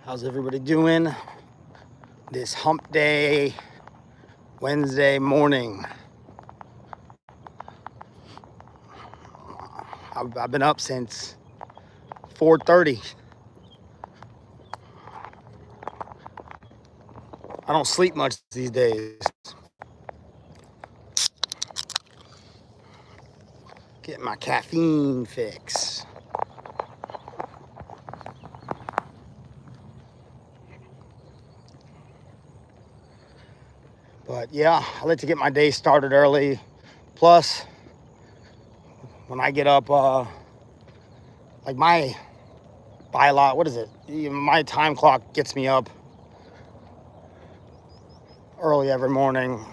How's everybody doing this hump day, Wednesday morning? I've been up since 4:30. I don't sleep much these days. Getting my caffeine fix. But yeah, I like to get my day started early. Plus, when I get up, like my what is it? My time clock gets me up early every morning.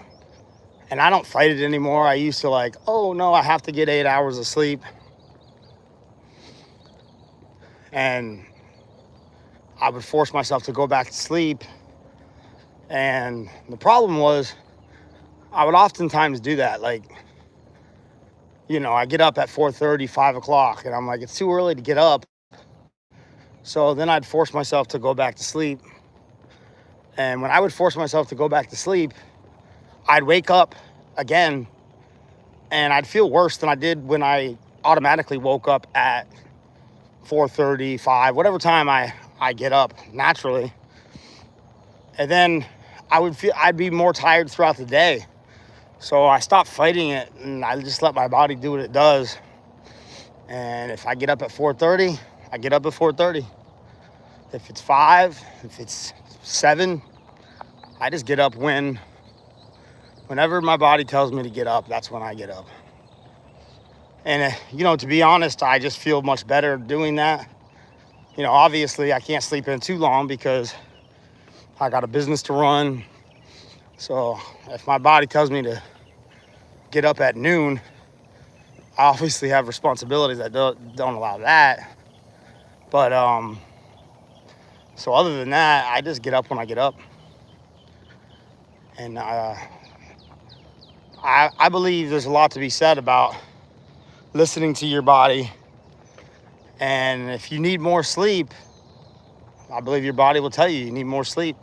And I don't fight it anymore. I used to oh no, I have to get 8 hours of sleep. And I would force myself to go back to sleep. And the problem was I would oftentimes do that. I get up at 4:30, 5 o'clock, and I'm like, it's too early to get up. So then I'd force myself to go back to sleep. And when I would force myself to go back to sleep, I'd wake up again and I'd feel worse than I did when I automatically woke up at 4:30, 5, whatever time I get up naturally. And then I'd be more tired throughout the day. So I stopped fighting it and I just let my body do what it does. And if I get up at 4:30, I get up at 4:30. If it's 5, if it's 7, I just get up whenever my body tells me to get up, that's when I get up. And, to be honest, I just feel much better doing that. Obviously I can't sleep in too long because I got a business to run. So if my body tells me to get up at noon, I obviously have responsibilities that don't allow that. But so other than that, I just get up when I get up. And I believe there's a lot to be said about listening to your body. And if you need more sleep, I believe your body will tell you need more sleep.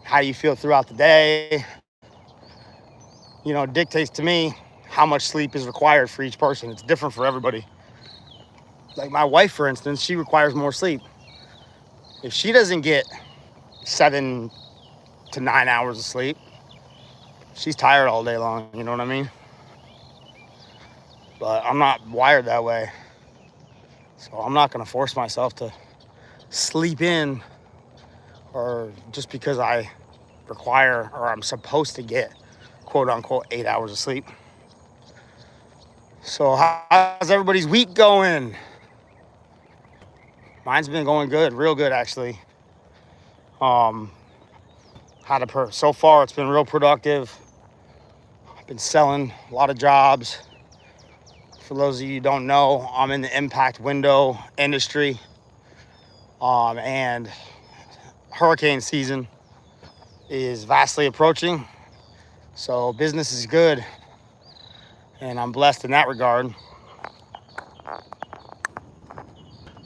How you feel throughout the day, dictates to me how much sleep is required for each person. It's different for everybody. Like my wife, for instance, she requires more sleep. If she doesn't get 7 to 9 hours of sleep, she's tired all day long, you know what I mean? But I'm not wired that way. So I'm not going to force myself to sleep in, or just because I require or I'm supposed to get quote unquote 8 hours of sleep. So how's everybody's week going? Mine's been going good, real good actually. So far it's been real productive. I've been selling a lot of jobs. For those of you who don't know, I'm in the impact window industry. And hurricane season is vastly approaching. So business is good. And I'm blessed in that regard.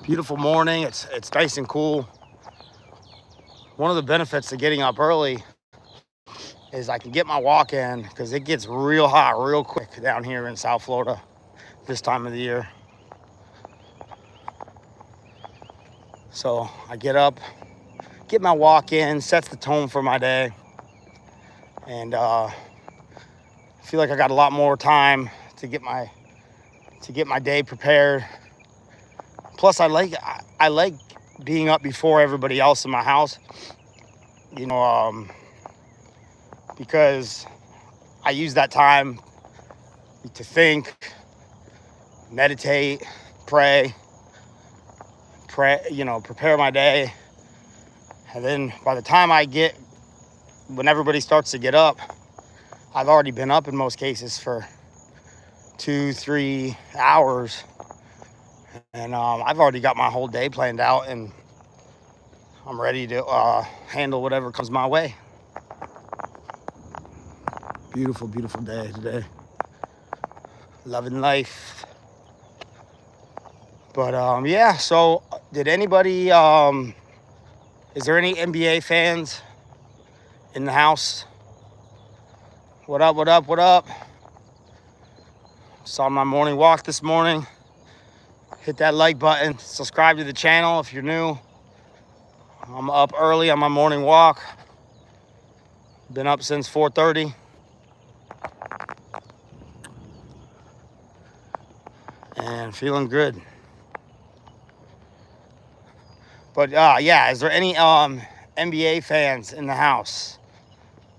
Beautiful morning. It's nice and cool. One of the benefits of getting up early is I can get my walk in, because it gets real hot real quick down here in South Florida this time of the year. So I get up, get my walk in, sets the tone for my day. And I feel like I got a lot more time to get my day prepared. Plus I like being up before everybody else in my house, because I use that time to think, meditate, pray, prepare my day. And then by the time when everybody starts to get up, I've already been up in most cases for 2-3 hours. And I've already got my whole day planned out, and I'm ready to handle whatever comes my way. Beautiful, beautiful day today. Loving life. But yeah, so did anybody Is there any NBA fans in the house? What up, what up, what up? Saw my morning walk this morning. Hit that like button. Subscribe to the channel if you're new. I'm up early on my morning walk. Been up since 4:30. And feeling good. But yeah, is there any NBA fans in the house?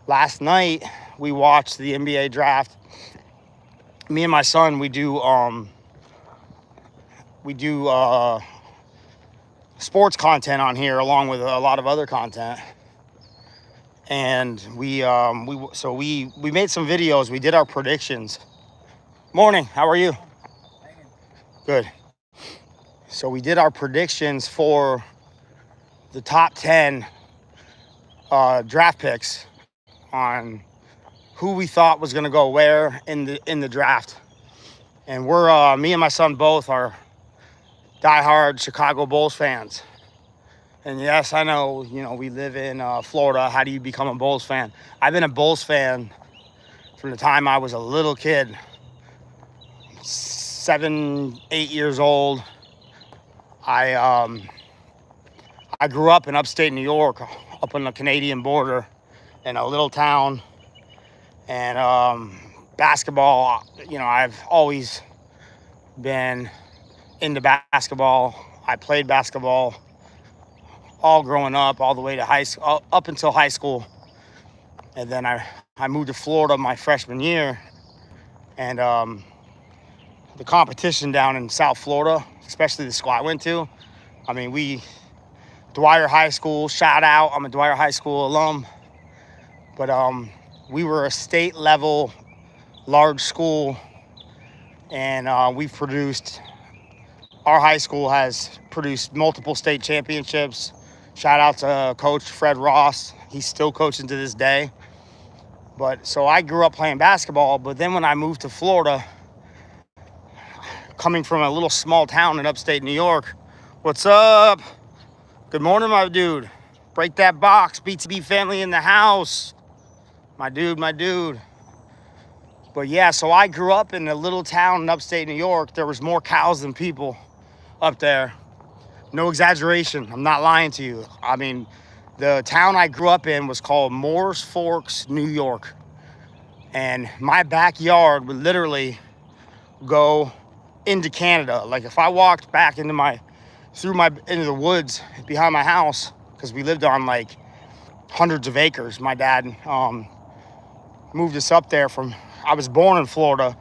Last night we watched the NBA draft. Me and my son, we do sports content on here along with a lot of other content. And we made some videos. We did our predictions. Morning, how are you? Good. So we did our predictions for the top 10 draft picks on who we thought was going to go where in the draft. And we're me and my son both are diehard Chicago Bulls fans. And yes, I know, we live in Florida. How do you become a Bulls fan? I've been a Bulls fan from the time I was a little kid, 7, 8 years old. I grew up in upstate New York, up on the Canadian border, in a little town. And basketball, I've always been into basketball. I played basketball all growing up, all the way to high school, up until high school. And then I moved to Florida my freshman year. And the competition down in South Florida, especially the school I went to, Dwyer High School, shout out. I'm a Dwyer High School alum. But we were a state level large school, and our high school has produced multiple state championships. Shout out to Coach Fred Ross. He's still coaching to this day. But so I grew up playing basketball, but then when I moved to Florida, coming from a little small town in upstate New York, what's up? Good morning, my dude. Break that box. BTB family in the house. My dude. But yeah, so I grew up in a little town in upstate New York. There was more cows than people up there. No exaggeration. I'm not lying to you. The town I grew up in was called Moores Forks, New York. And my backyard would literally go into Canada. Like if I walked back into the woods behind my house, because we lived on like hundreds of acres. My dad moved us up there I was born in Florida,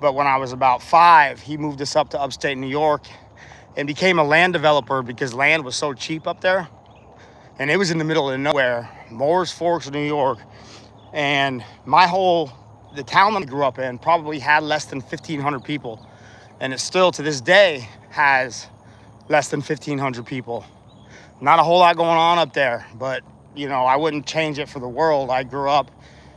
but when I was about 5, he moved us up to upstate New York and became a land developer because land was so cheap up there. And it was in the middle of nowhere, Moores Forks, New York. And the town that I grew up in probably had less than 1,500 people. And it still, to this day, has less than 1,500 people. Not a whole lot going on up there, but, I wouldn't change it for the world. I grew up,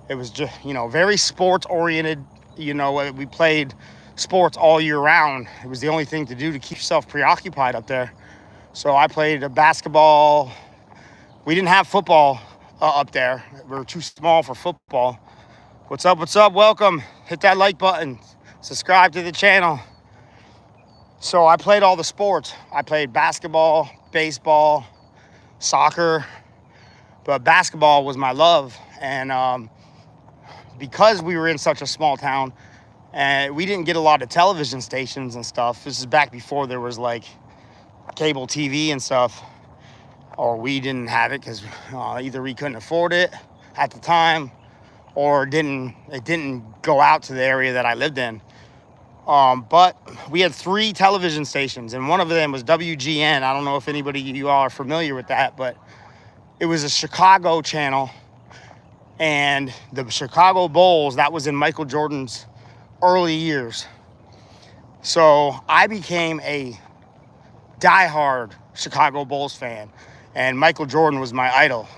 it was just, very sports-oriented. We played sports all year round. It was the only thing to do to keep yourself preoccupied up there. So I played basketball. We didn't have football up there. We were too small for football. What's up? Welcome. Hit that like button. Subscribe to the channel. So I played all the sports. I played basketball, baseball, soccer, but basketball was my love. And because we were in such a small town and we didn't get a lot of television stations and stuff, this is back before there was like cable TV and stuff, or we didn't have it because either we couldn't afford it at the time or it didn't go out to the area that I lived in. But we had 3 television stations, and one of them was WGN. I don't know if anybody of you all are familiar with that, but it was a Chicago channel. And the Chicago Bulls, that was in Michael Jordan's early years. So I became a diehard Chicago Bulls fan, and Michael Jordan was my idol.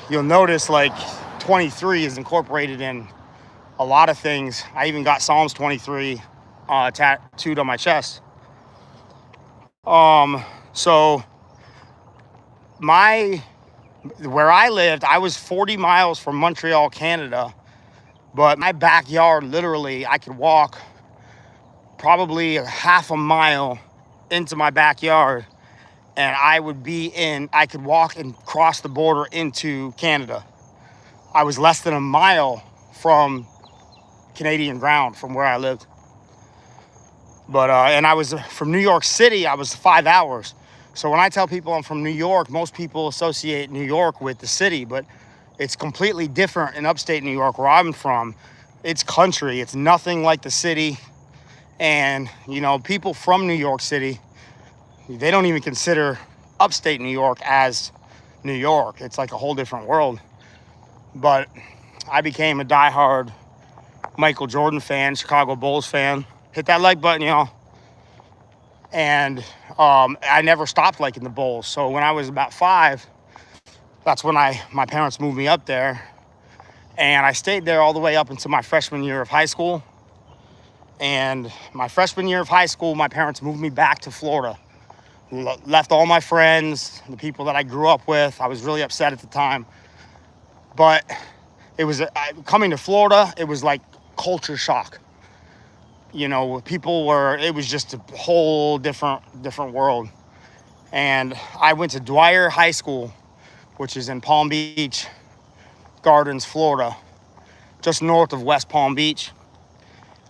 You'll notice like 23 is incorporated in a lot of things. I even got Psalms 23 tattooed on my chest. So, I where I lived, I was 40 miles from Montreal, Canada, but my backyard, literally, I could walk probably a half a mile into my backyard, and I could walk and cross the border into Canada. I was less than a mile from Canadian ground from where I lived. But, and I was from New York City, I was 5 hours. So when I tell people I'm from New York, most people associate New York with the city, but it's completely different in upstate New York where I'm from. It's country, it's nothing like the city. And, you know, people from New York City, they don't even consider upstate New York as New York. It's like a whole different world. But I became a diehard Michael Jordan fan, Chicago Bulls fan. Hit that like button, y'all. And I never stopped liking the Bulls. So when I was about 5, that's when my parents moved me up there. And I stayed there all the way up until my freshman year of high school. And my freshman year of high school, my parents moved me back to Florida. Left all my friends, the people that I grew up with. I was really upset at the time. But it was coming to Florida, it was like culture shock. You know, it was just a whole different world. And I went to Dwyer High School, which is in Palm Beach Gardens, Florida, just north of West Palm Beach.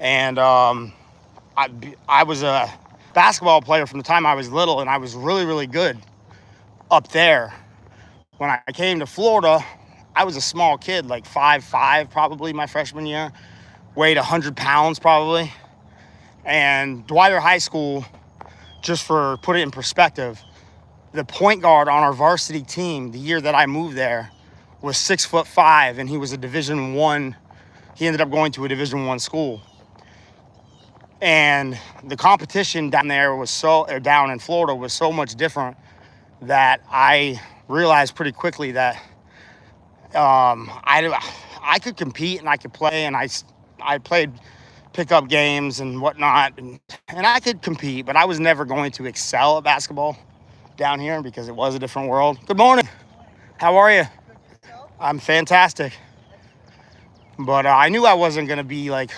And I was a basketball player from the time I was little, and I was really, really good up there. When I came to Florida, I was a small kid, like 5'5", probably my freshman year, weighed 100 pounds probably. And Dwyer High School, just for put it in perspective, the point guard on our varsity team the year that I moved there was 6'5", and he was a Division I. He ended up going to a Division I school. And the competition down in Florida was so much different that I realized pretty quickly that I could compete and I could play, and I played pickup games and whatnot, and I could compete, but I was never going to excel at basketball down here because it was a different world. Good morning. How are you? I'm fantastic. But I knew I wasn't going to be like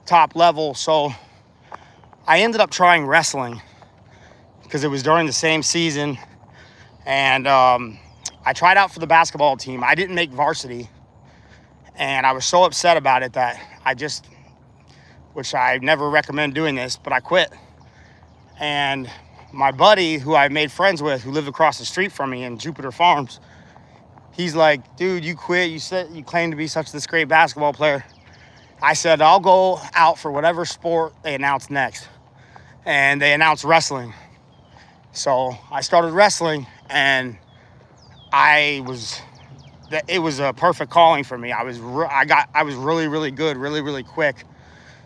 top level, so I ended up trying wrestling because it was during the same season. And I tried out for the basketball team. I didn't make varsity, and I was so upset about it that which I never recommend doing this, but I quit. And my buddy, who I made friends with, who lived across the street from me in Jupiter Farms, he's like, dude, you quit. You said you claim to be this great basketball player. I said, I'll go out for whatever sport they announce next. And they announced wrestling. So I started wrestling, and it was a perfect calling for me. I was really, really good, really, really quick.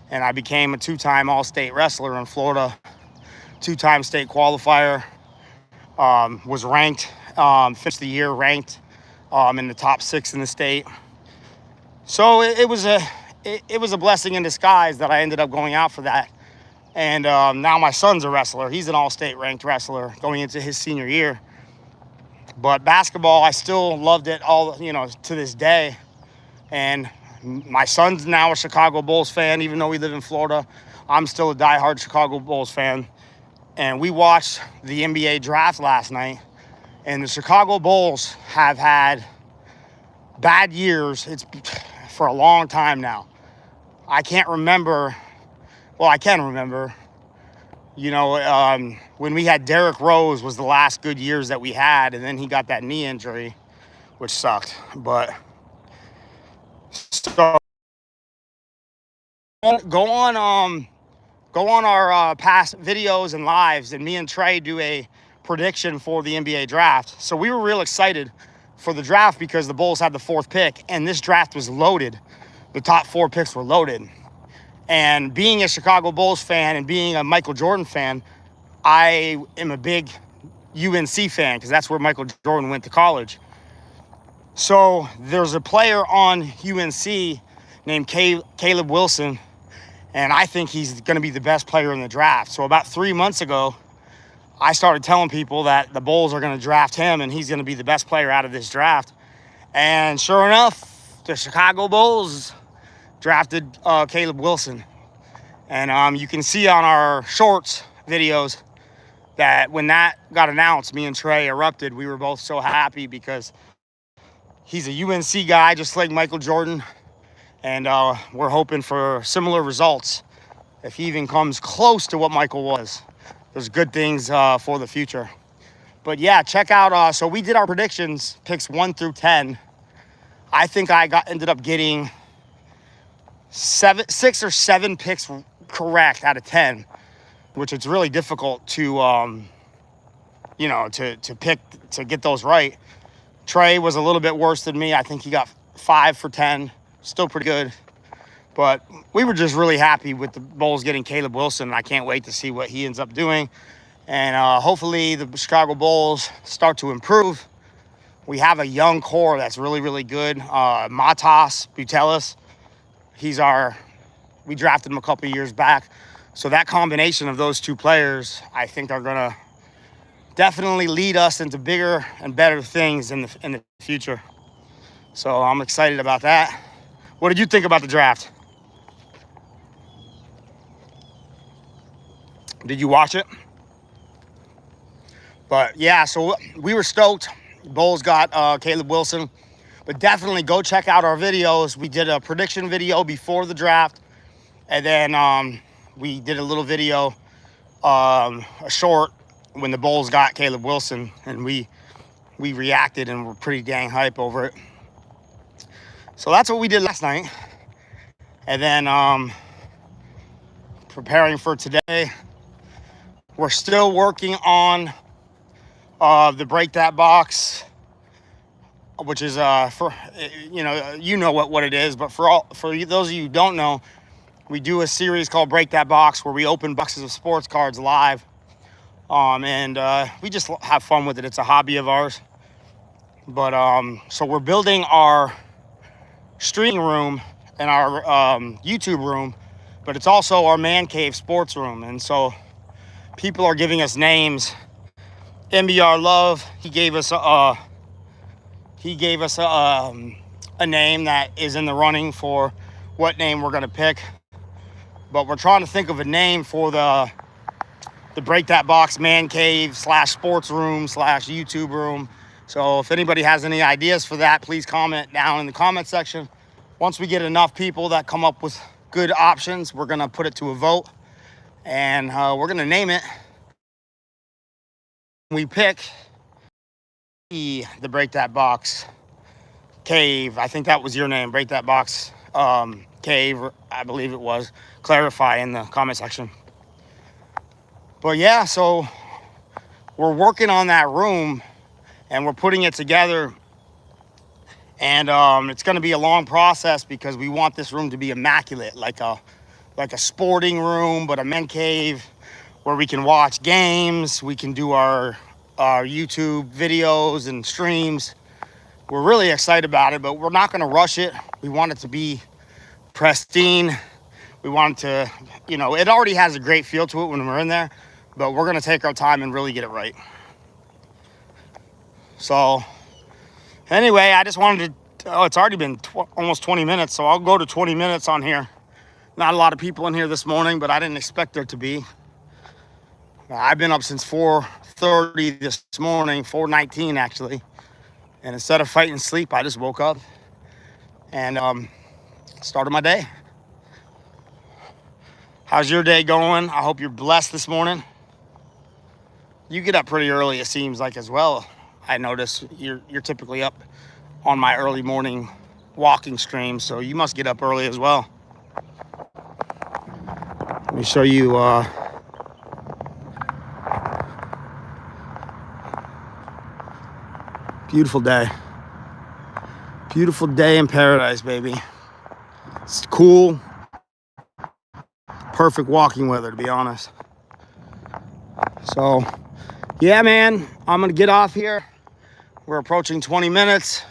And I became a 2-time all-state wrestler in Florida, 2-time state qualifier, was ranked, finished the year ranked in the top 6 in the state. So it was a blessing in disguise that I ended up going out for that. And now my son's a wrestler. He's an all-state ranked wrestler going into his senior year. But basketball, I still loved it to this day. And my son's now a Chicago Bulls fan, even though we live in Florida. I'm still a diehard Chicago Bulls fan. And we watched the NBA draft last night. And the Chicago Bulls have had bad years. It's for a long time now. I can remember, when we had Derrick Rose was the last good years that we had, and then he got that knee injury, which sucked. But so go on our past videos and lives, and me and Trey do a prediction for the NBA draft. So we were real excited for the draft because the Bulls had the 4th pick, and this draft was loaded. The top 4 picks were loaded. And being a Chicago Bulls fan and being a Michael Jordan fan, I am a big UNC fan because that's where Michael Jordan went to college. So there's a player on UNC named Caleb Wilson, and I think he's going to be the best player in the draft. So about 3 months ago, I started telling people that the Bulls are going to draft him and he's going to be the best player out of this draft. And sure enough, the Chicago Bulls drafted Caleb Wilson. And you can see on our shorts videos that when that got announced, me and Trey erupted. We were both so happy because he's a UNC guy just like Michael Jordan. And we're hoping for similar results. If he even comes close to what Michael was, there's good things for the future. But yeah, check out. So we did our predictions, picks 1 through 10. I think I ended up getting 6 or 7 picks correct out of 10, which it's really difficult to, to pick, to get those right. Trey was a little bit worse than me. I think he got 5 for 10. Still pretty good. But we were just really happy with the Bulls getting Caleb Wilson. I can't wait to see what he ends up doing. And hopefully the Chicago Bulls start to improve. We have a young core that's really, really good. Matas Butelis, we drafted him a couple years back. So that combination of those two players, I think are going to definitely lead us into bigger and better things in the future. So I'm excited about that. What did you think about the draft? Did you watch it? But yeah, so we were stoked. Bulls got Caleb Wilson. But definitely go check out our videos. We did a prediction video before the draft. And then we did a little video, a short, when the Bulls got Caleb Wilson. And we reacted and were pretty dang hype over it. So that's what we did last night. And then preparing for today. We're still working on the Break That Box, which is for what it is. But for those of you who don't know, we do a series called Break That Box where we open boxes of sports cards live, and we just have fun with it. It's a hobby of ours. But so we're building our streaming room and our YouTube room, but it's also our man cave sports room. And so people are giving us names. MBR Love, he gave us a name that is in the running for what name we're gonna pick. But we're trying to think of a name for the Break That Box man cave / sports room / YouTube room. So if anybody has any ideas for that, please comment down in the comment section. Once we get enough people that come up with good options, we're gonna put it to a vote, and we're gonna name it. We pick the Break That Box Cave. I think that was your name, Break That Box Cave, I believe it was. Clarify in the comment section. But yeah, so we're working on that room and we're putting it together. And it's going to be a long process because we want this room to be immaculate, like a sporting room, but a men cave where we can watch games, we can do our YouTube videos and streams. We're really excited about it, but we're not going to rush it. We want it to be pristine. We want it to, it already has a great feel to it when we're in there, but we're going to take our time and really get it right. So anyway, I just wanted to, it's already been almost 20 minutes, so I'll go to 20 minutes on here. Not a lot of people in here this morning, but I didn't expect there to be. I've been up since 4:30 this morning, 4:19 actually. And instead of fighting sleep, I just woke up and started my day. How's your day going? I hope you're blessed this morning. You get up pretty early, it seems like, as well. I notice you're typically up on my early morning walking stream, so you must get up early as well. Let me show you beautiful day. Beautiful day in paradise, baby. It's cool. Perfect walking weather, to be honest. So, yeah, man, I'm going to get off here. We're approaching 20 minutes.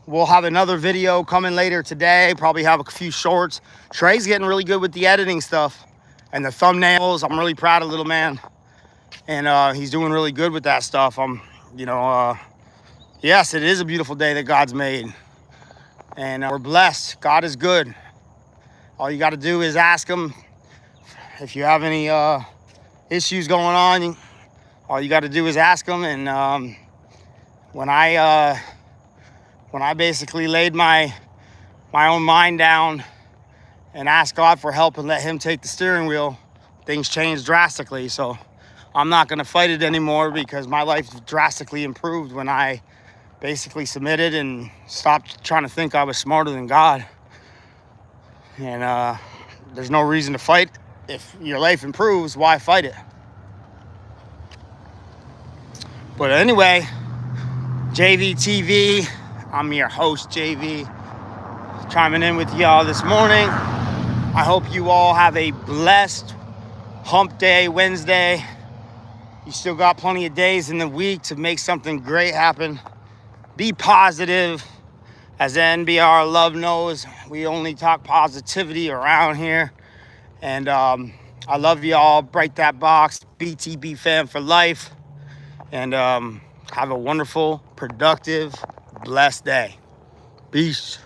We'll have another video coming later today. Probably have a few shorts. Trey's getting really good with the editing stuff and the thumbnails. I'm really proud of little man. And he's doing really good with that stuff. Yes, it is a beautiful day that God's made. And we're blessed. God is good. All you got to do is ask him if you have any issues going on. All you got to do is ask him. And when I basically laid my own mind down and asked God for help and let him take the steering wheel, things changed drastically. So I'm not going to fight it anymore, because my life drastically improved when I basically submitted and stopped trying to think I was smarter than God. And there's no reason to fight. If your life improves, why fight it? But anyway, JV TV, I'm your host, JV, chiming in with y'all this morning. I hope you all have a blessed hump day Wednesday. You still got plenty of days in the week to make something great happen. Be positive. As the NBR Love knows, we only talk positivity around here. And I love y'all. Break that box. BTB fan for life. And have a wonderful, productive, blessed day. Peace.